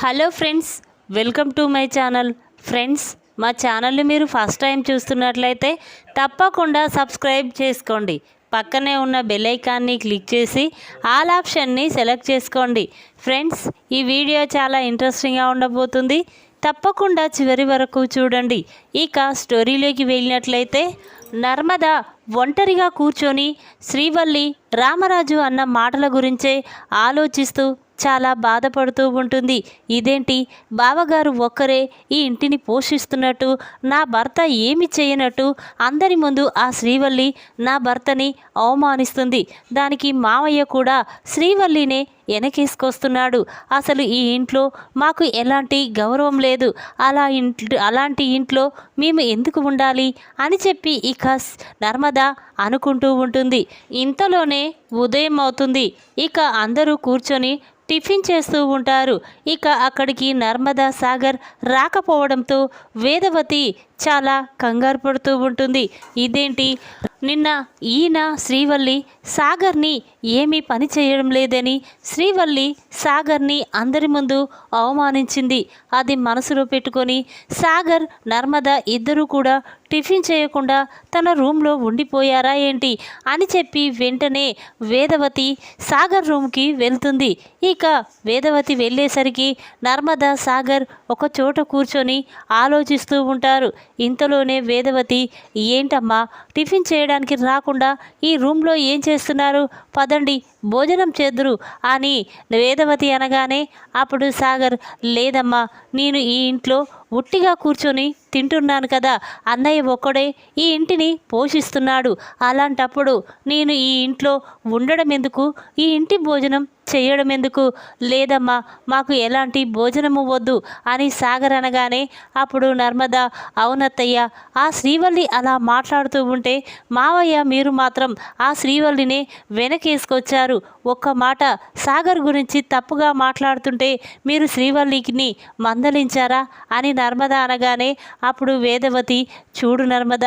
Hello friends, welcome to my channel. Friends, మా ఛానల్ని మీరు ఫస్ట్ టైం చూస్తున్నట్లయితే తప్పకుండా సబ్స్క్రైబ్ చేసుకోండి. పక్కనే ఉన్న బెల్ ఐకాన్ని క్లిక్ చేసి ఆల్ ఆప్షన్ని సెలెక్ట్ చేసుకోండి. ఫ్రెండ్స్, ఈ వీడియో చాలా ఇంట్రెస్టింగ్గా ఉండబోతుంది. తప్పకుండా చివరి వరకు చూడండి. ఇక స్టోరీలోకి వెళ్ళినట్లయితే, నర్మద ఒంటరిగా కూర్చొని శ్రీవల్లి రామరాజు అన్న మాటల గురించే ఆలోచిస్తూ చాలా బాధపడుతూ ఉంటుంది. ఇదేంటి, బావగారు ఒక్కరే ఈ ఇంటిని పోషిస్తున్నట్టు, నా భర్త ఏమి చేయనట్టు అందరి ముందు ఆ శ్రీవల్లి నా భర్తని అవమానిస్తుంది. దానికి మావయ్య కూడా శ్రీవల్లినే వెనకేసుకొస్తున్నాడు. అసలు ఈ ఇంట్లో మాకు ఎలాంటి గౌరవం లేదు. అలాంటి ఇంట్లో మేము ఎందుకు ఉండాలి అని చెప్పి ఇక నర్మద అనుకుంటూ ఉంటుంది. ఇంతలోనే ఉదయం అవుతుంది. ఇక అందరూ కూర్చొని టిఫిన్ చేస్తూ ఉంటారు. ఇక అక్కడికి నర్మదా సాగర్ రాకపోవడంతో వేదవతి చాలా కంగారు పడుతూ ఉంటుంది. ఇదేంటి, నిన్న ఈయన శ్రీవల్లి సాగర్ని ఏమీ పని చేయడం లేదని శ్రీవల్లి సాగర్ని అందరి ముందు అవమానించింది. అది మనసులో పెట్టుకొని సాగర్ నర్మద ఇద్దరూ కూడా టిఫిన్ చేయకుండా తన రూమ్లో ఉండిపోయారా ఏంటి అని చెప్పి వెంటనే వేదవతి సాగర్ రూమ్కి వెళ్తుంది. ఇక వేదవతి వెళ్ళేసరికి నర్మద సాగర్ ఒక చోట కూర్చొని ఆలోచిస్తూ ఉంటారు. ఇంతలోనే వేదవతి, ఏంటమ్మా టిఫిన్ చేయడానికి రాకుండా ఈ రూమ్లో ఏం చేస్తున్నారు, పదండి భోజనం చేద్దురు అని వేదవతి అనగానే అప్పుడు సాగర్, లేదమ్మా, నేను ఈ ఇంట్లో ఉట్టిగా కూర్చొని తింటున్నాను కదా, అన్నయ్య ఒక్కడే ఈ ఇంటిని పోషిస్తున్నాడు. అలాంటప్పుడు నేను ఈ ఇంట్లో ఉండడం ఎందుకు, ఈ ఇంటి భోజనం చేయడం ఎందుకు? లేదమ్మా, మాకు ఎలాంటి భోజనము వద్దు అని సాగర్ అనగానే అప్పుడు నర్మద, అవునత్తయ్య, ఆ శ్రీవల్లి అలా మాట్లాడుతూ ఉంటే మావయ్య మీరు మాత్రం ఆ శ్రీవల్లినే వెనకేసుకొచ్చారు. ఒక్క మాట సాగర్ గురించి తప్పుగా మాట్లాడుతుంటే మీరు శ్రీవల్లిని మందలించారా అని నర్మద అనగానే అప్పుడు వేదవతి, చూడు నర్మద,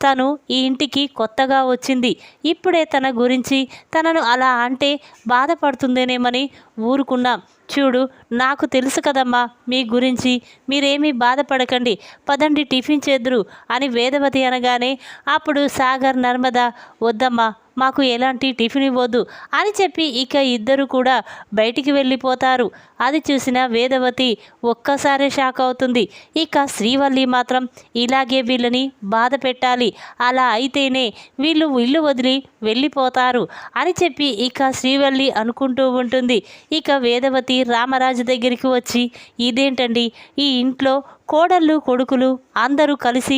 తను ఈ ఇంటికి కొత్తగా వచ్చింది. ఇప్పుడే తన గురించి తనను అలా అంటే బాధపడుతుందేనేమని ఊరుకున్నాం. చూడు, నాకు తెలుసు కదమ్మా మీ గురించి, మీరేమీ బాధపడకండి, పదండి టిఫిన్ చేద్దురు అని వేదవతి అనగానే అప్పుడు సాగర్ నర్మద, వద్దమ్మా, మాకు ఎలాంటి టిఫిన్ ఇవ్వద్దు అని చెప్పి ఇక ఇద్దరు కూడా బయటికి వెళ్ళిపోతారు. అది చూసిన వేదవతి ఒక్కసారే షాక్ అవుతుంది. ఇక శ్రీవల్లి మాత్రం ఇలాగే వీళ్ళని బాధ పెట్టాలి, అలా అయితేనే వీళ్ళు ఇల్లు వదిలి వెళ్ళిపోతారు అని చెప్పి ఇక శ్రీవల్లి అనుకుంటూ ఉంటుంది. ఇక వేదవతి రామరాజు దగ్గరికి వచ్చి, ఇదేంటండి, ఈ ఇంట్లో కోడళ్ళు కొడుకులు అందరూ కలిసి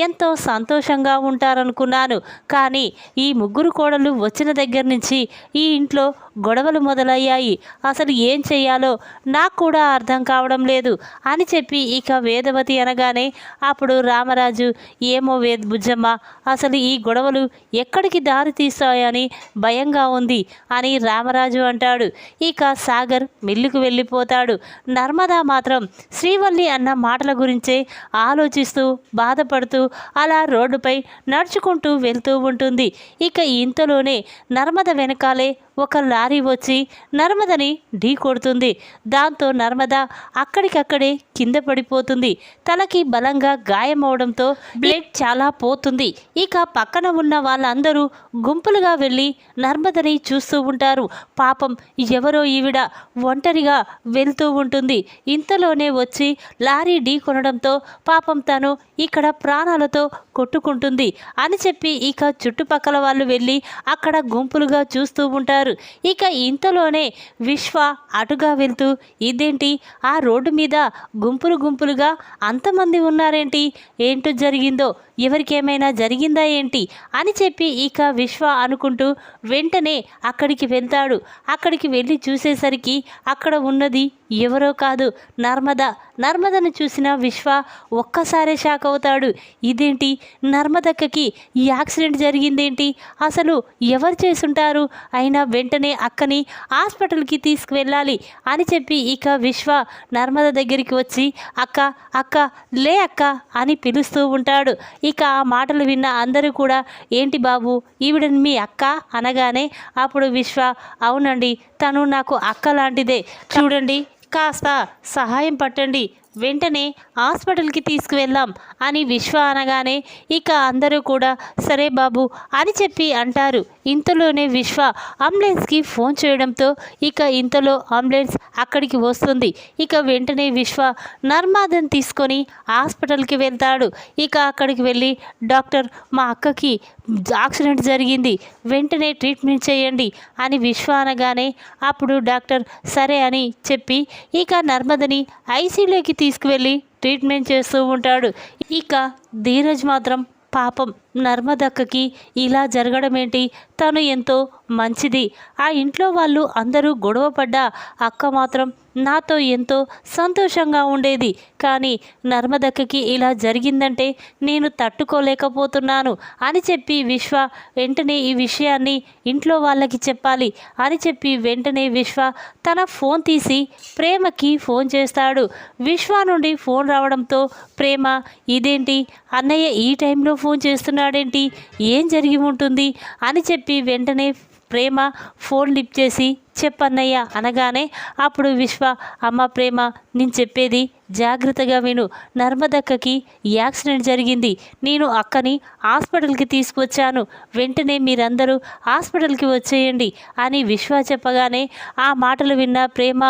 ఎంతో సంతోషంగా ఉంటారనుకున్నాను. కానీ ఈ ముగ్గురు కోడళ్ళు వచ్చిన దగ్గర నుంచి ఈ ఇంట్లో గొడవలు మొదలయ్యాయి. అసలు ఏం చెయ్యాలో నాకు కూడా అర్థం కావడం లేదు అని చెప్పి ఇక వేదవతి అనగానే అప్పుడు రామరాజు, ఏమో బుజ్జమ్మ, అసలు ఈ గొడవలు ఎక్కడికి దారి తీస్తాయని భయంగా ఉంది అని రామరాజు అంటాడు. ఇక సాగర్ మిల్లుకు వెళ్ళిపోతాడు. నర్మదా మాత్రం శ్రీవల్లి అన్న మాటల గురించే ఆలోచిస్తూ బాధపడుతూ అలా రోడ్డుపై నడుచుకుంటూ వెళ్తూ ఉంటుంది. ఇక ఇంతలోనే నర్మద వెనకాలే ఒక లారీ వచ్చి నర్మదని ఢీ కొడుతుంది. దాంతో నర్మద అక్కడికక్కడే కింద పడిపోతుంది. తలకి బలంగా గాయమవడంతో బ్లడ్ చాలా పోతుంది. ఇక పక్కన ఉన్న వాళ్ళందరూ గుంపులుగా వెళ్ళి నర్మదని చూస్తూ ఉంటారు. పాపం, ఎవరో ఈవిడ ఒంటరిగా వెళ్తూ ఉంటుంది. ఇంతలోనే వచ్చి లారీ ఢీ కొనడంతో పాపం తను ఇక్కడ ప్రాణాలతో కొట్టుకుంటుంది అని చెప్పి ఇక చుట్టుపక్కల వాళ్ళు వెళ్ళి అక్కడ గుంపులుగా చూస్తూ ఉంటారు. ఇక ఇంతలోనే విశ్వ అటుగా వెళ్తూ, ఇదేంటి, ఆ రోడ్డు మీద గుంపులుగా అంతమంది ఉన్నారేంటి, ఏంటో జరిగిందో, ఎవరికేమైనా జరిగిందా ఏంటి అని చెప్పి ఇక విశ్వ అనుకుంటూ వెంటనే అక్కడికి వెళ్తాడు. అక్కడికి వెళ్ళి చూసేసరికి అక్కడ ఉన్నది ఎవరో కాదు, నర్మదను చూసిన విశ్వ ఒక్కసారే షాక్ అవుతాడు. ఇదేంటి, నర్మదక్కకి ఈ యాక్సిడెంట్ జరిగిందేంటి, అసలు ఎవరు చేసుంటారు, అయినా వెంటనే అక్కని హాస్పిటల్కి తీసుకువెళ్ళాలి అని చెప్పి ఇక విశ్వ నర్మద దగ్గరికి వచ్చి, అక్క అక్క లే అక్క అని పిలుస్తూ ఉంటాడు. ఇక ఆ మాటలు విన్న అందరూ కూడా, ఏంటి బాబు, ఈవిడ మీ అక్క అనగానే అప్పుడు విశ్వ, అవునండి, తను నాకు అక్క లాంటిదే, చూడండి కాస్త సహాయం పట్టండి, వెంటనే హాస్పిటల్కి తీసుకువెళ్దాం అని విశ్వ అనగానే ఇక అందరూ కూడా సరే బాబు అని చెప్పి అంటారు. ఇంతలోనే విశ్వ అంబులెన్స్కి ఫోన్ చేయడంతో ఇక ఇంతలో అంబులెన్స్ అక్కడికి వస్తుంది. ఇక వెంటనే విశ్వ నర్మాదన్ తీసుకొని హాస్పిటల్కి వెళ్తాడు. ఇక అక్కడికి వెళ్ళి డాక్టర్ మా అక్కకి యాక్సిడెంట్ జరిగింది, వెంటనే ట్రీట్మెంట్ చేయండి అని విశ్వ అనగానే అప్పుడు డాక్టర్ సరే అని చెప్పి ఇక నర్మదని ఐసీయూలోకి తీసుకువెళ్ళి ట్రీట్మెంట్ చేస్తూ ఉంటాడు. ఇక ధీరజ్ మాత్రం పాపం నర్మదక్కకి ఇలా జరగడం ఏంటి, తను ఎంతో మంచిది, ఆ ఇంట్లో వాళ్ళు అందరూ గొడవపడ్డా అక్క మాత్రం నాతో ఎంతో సంతోషంగా ఉండేది, కానీ నర్మదక్కకి ఇలా జరిగిందంటే నేను తట్టుకోలేకపోతున్నాను అని చెప్పి విశ్వ వెంటనే ఈ విషయాన్ని ఇంట్లో వాళ్ళకి చెప్పాలి అని చెప్పి వెంటనే విశ్వ తన ఫోన్ తీసి ప్రేమకి ఫోన్ చేస్తాడు. విశ్వ నుండి ఫోన్ రావడంతో ప్రేమ ఇదేంటి అన్నయ్య ఈ టైంలో ఫోన్ చేస్తున్నాడేంటి, ఏం జరిగి ఉంటుంది అని చెప్పి వెంటనే ప్రేమ ఫోన్ లిఫ్ట్ చేసి చెప్పన్నయ్య అనగానే అప్పుడు విశ్వ అమ్మ ప్రేమ నేను చెప్పేది జాగ్రత్తగా విను, నర్మదక్కకి యాక్సిడెంట్ జరిగింది, నేను అక్కని హాస్పిటల్కి తీసుకొచ్చాను, వెంటనే మీరందరూ హాస్పిటల్కి వచ్చేయండి అని విశ్వ చెప్పగానే ఆ మాటలు విన్న ప్రేమ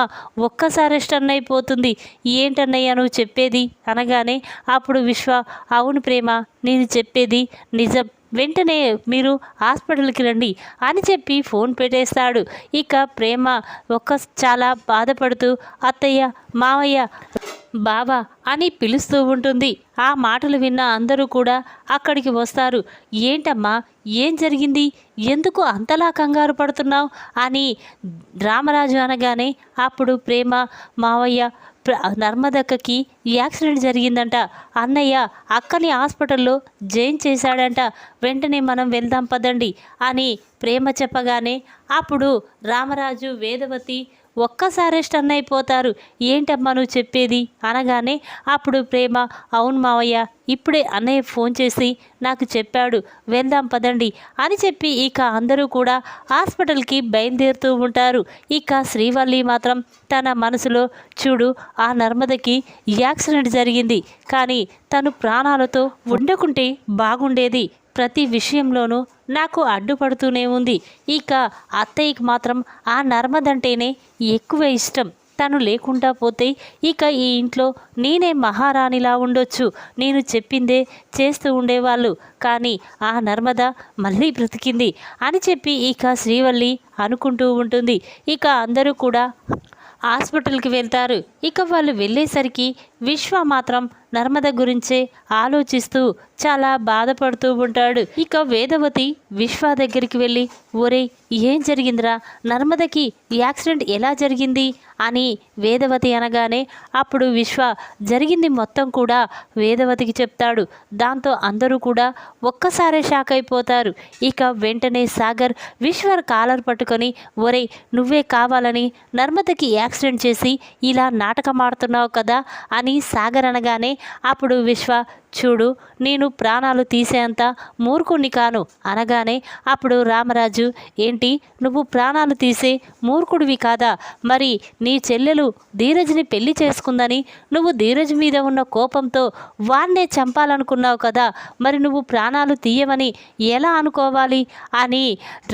ఒక్కసారి స్టన్ అయిపోతుంది. ఏంటన్నయ్య నువ్వు చెప్పేది అనగానే అప్పుడు విశ్వ అవును ప్రేమ నేను చెప్పేది నిజం, వెంటనే మీరు హాస్పిటల్కి రండి అని చెప్పి ఫోన్ పెట్టేస్తాడు. ఇక ప్రేమ చాలా బాధపడుతూ అత్తయ్య మావయ్య బావా అని పిలుస్తూ ఉంటుంది. ఆ మాటలు విన్న అందరూ కూడా అక్కడికి వస్తారు. ఏంటమ్మా ఏం జరిగింది, ఎందుకు అంతలా కంగారు పడుతున్నావు అని రామరాజు అనగానే అప్పుడు ప్రేమ మావయ్య నర్మదక్కకి యాక్సిడెంట్ జరిగిందంట, అన్నయ్య అక్కని హాస్పిటల్లో జాయిన్ చేశాడంట, వెంటనే మనం వెళ్దాం పదండి అని ప్రేమ చెప్పగానే అప్పుడు రామరాజు వేదవతి ఒక్కసారే స్టన్ అయిపోతారు. ఏంటమ్మా నువ్వు చెప్పేది అనగానే అప్పుడు ప్రేమ అవును మావయ్య ఇప్పుడే అన్నయ్య ఫోన్ చేసి నాకు చెప్పాడు, వెళ్దాం పదండి అని చెప్పి ఇక అందరూ కూడా హాస్పిటల్కి బయలుదేరుతూ ఉంటారు. ఇక శ్రీవల్లి మాత్రం తన మనసులో చూడు ఆ నర్మదకి యాక్సిడెంట్ జరిగింది, కానీ తను ప్రాణాలతో ఉండకుంటే బాగుండేది, ప్రతి విషయంలోనూ నాకు అడ్డుపడుతూనే ఉంది, ఇక అత్తయ్యకి మాత్రం ఆ నర్మదంటేనే ఎక్కువ ఇష్టం, తను లేకుండా పోతే ఇక ఈ ఇంట్లో నేనే మహారాణిలా ఉండొచ్చు, నేను చెప్పిందే చేస్తూ ఉండేవాళ్ళు, కానీ ఆ నర్మద మళ్ళీ బ్రతికింది అని చెప్పి ఇక శ్రీవల్లి అనుకుంటూ ఉంటుంది. ఇక అందరూ కూడా హాస్పిటల్కి వెళ్తారు. ఇక వాళ్ళు వెళ్ళేసరికి విశ్వ మాత్రం నర్మద గురించే ఆలోచిస్తూ చాలా బాధపడుతూ ఉంటాడు. ఇక వేదవతి విశ్వ దగ్గరికి వెళ్ళి ఒరే ఏం జరిగిందిరా, నర్మదకి యాక్సిడెంట్ ఎలా జరిగింది అని వేదవతి అనగానే అప్పుడు విశ్వ జరిగింది మొత్తం కూడా వేదవతికి చెప్తాడు. దాంతో అందరూ కూడా ఒక్కసారే షాక్ అయిపోతారు. ఇక వెంటనే సాగర్ విశ్వ కాలర్ పట్టుకొని ఒరే నువ్వే కావాలని నర్మదకి యాక్సిడెంట్ చేసి ఇలా నాటకం ఆడుతున్నావు కదా అని సాగర్ అనగానే అప్పుడు విశ్వ చూడు నేను ప్రాణాలు తీసేంత మూర్ఖుణ్ణి కాను అనగానే అప్పుడు రామరాజు ఏంటి నువ్వు ప్రాణాలు తీసే మూర్ఖుడివి కాదా, మరి నీ చెల్లెలు ధీరజ్ని పెళ్లి చేసుకుందని నువ్వు ధీరజ్ మీద ఉన్న కోపంతో వాన్నే చంపాలనుకున్నావు కదా, మరి నువ్వు ప్రాణాలు తీయవని ఎలా అనుకోవాలి అని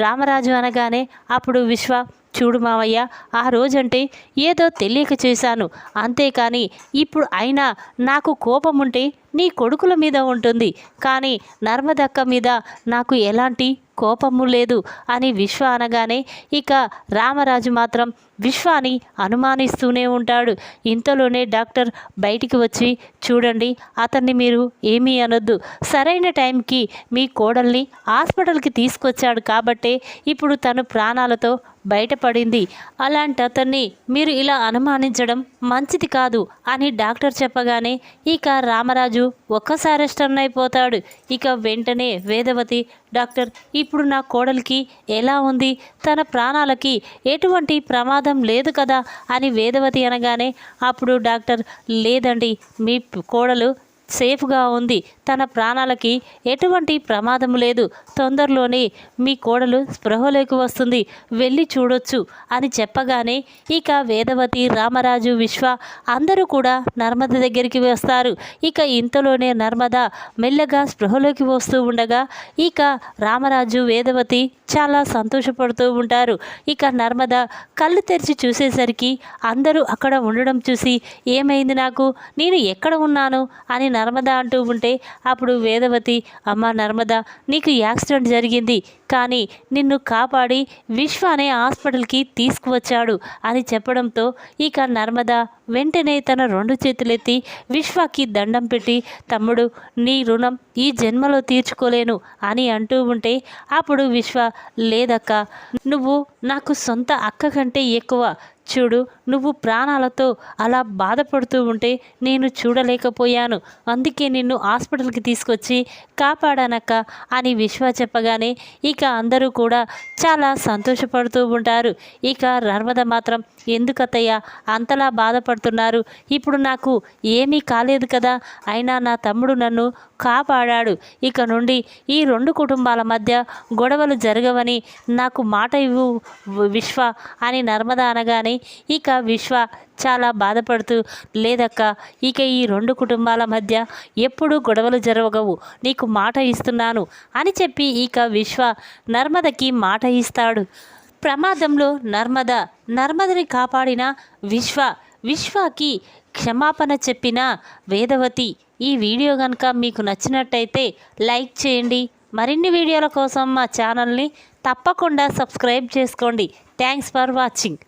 రామరాజు అనగానే అప్పుడు విశ్వ చూడు మావయ్య ఆ రోజంటే ఏదో తెలియక చేశాను, అంతేకాని ఇప్పుడు అయినా నాకు కోపం ఉంటే నీ కొడుకుల మీద ఉంటుంది, కానీ నర్మదక్క మీద నాకు ఎలాంటి కోపము లేదు అని విశ్వ అనగానే ఇక రామరాజు మాత్రం విశ్వాని అనుమానిస్తూనే ఉంటాడు. ఇంతలోనే డాక్టర్ బయటికి వచ్చి చూడండి అతన్ని మీరు ఏమీ అనొద్దు, సరైన టైంకి మీ కోడల్ని హాస్పిటల్కి తీసుకొచ్చాడు కాబట్టే ఇప్పుడు తను ప్రాణాలతో బయటపడింది, అలాంటి అతన్ని మీరు ఇలా అనుమానించడం మంచిది కాదు అని డాక్టర్ చెప్పగానే ఇక రామరాజు ఒక్కసారి స్టన్ అయిపోతాడు. ఇక వెంటనే వేదవతి డాక్టర్ ఇప్పుడు నా కోడలికి ఎలా ఉంది, తన ప్రాణాలకి ఎటువంటి ప్రమాదం లేదు కదా అని వేదవతి అనగానే అప్పుడు డాక్టర్ లేదండి మీ కోడలు సేఫ్గా ఉంది, తన ప్రాణాలకి ఎటువంటి ప్రమాదం లేదు, తొందరలోనే మీ కోడలు స్పృహలోకి వస్తుంది, వెళ్ళి చూడొచ్చు అని చెప్పగానే ఇక వేదవతి, రామరాజు, విశ్వ అందరూ కూడా నర్మద దగ్గరికి వస్తారు. ఇక ఇంతలోనే నర్మద మెల్లగా స్పృహలోకి వస్తూ ఉండగా ఇక రామరాజు, వేదవతి చాలా సంతోషపడుతూ ఉంటారు. ఇక నర్మద కళ్ళు తెరిచి చూసేసరికి అందరూ అక్కడ ఉండడం చూసి ఏమైంది నాకు, నేను ఎక్కడ ఉన్నాను అని నర్మద అంటూ ఉంటే అప్పుడు వేదవతి, అమ్మ నర్మద, నీకు యాక్సిడెంట్ జరిగింది, కానీ నిన్ను కాపాడి విశ్వ అనే హాస్పిటల్కి తీసుకువచ్చాడు అని చెప్పడంతో ఇక నర్మద వెంటనే తన 2 చేతులెత్తి విశ్వకి దండం పెట్టి, తమ్ముడు నీ రుణం ఈ జన్మలో తీర్చుకోలేను అని అంటూ ఉంటే అప్పుడు విశ్వ, లేదక్క, నువ్వు నాకు సొంత అక్క కంటే ఎక్కువ, చూడు నువ్వు ప్రాణాలతో అలా బాధపడుతూ ఉంటే నేను చూడలేకపోయాను, అందుకే నిన్ను హాస్పిటల్కి తీసుకొచ్చి కాపాడానక్క అని విశ్వ చెప్పగానే ఇక అందరూ కూడా చాలా సంతోషపడుతూ ఉంటారు. ఇక నర్మద మాత్రం, ఎందుకత్తయ్య అంతలా బాధపడుతున్నారు, ఇప్పుడు నాకు ఏమీ కాలేదు కదా, అయినా నా తమ్ముడు నన్ను కాపాడాడు, ఇక నుండి ఈ 2 కుటుంబాల మధ్య గొడవలు జరగవని నాకు మాట ఇవ్వు విశ్వ అని నర్మద అనగానే ఇక విశ్వ చాలా బాధపడుతూ, లేదక్క, ఇక ఈ 2 కుటుంబాల మధ్య ఎప్పుడూ గొడవలు జరగవు, నీకు మాట ఇస్తున్నాను అని చెప్పి ఇక విశ్వ నర్మదకి మాట ఇస్తాడు. ప్రమాదంలో నర్మదని కాపాడిన విశ్వకి క్షమాపణ చెప్పిన వేదవతి. ఈ వీడియో కనుక మీకు నచ్చినట్టయితే లైక్ చేయండి. మరిన్ని వీడియోల కోసం మా ఛానల్ని తప్పకుండా సబ్స్క్రైబ్ చేసుకోండి. Thanks for watching.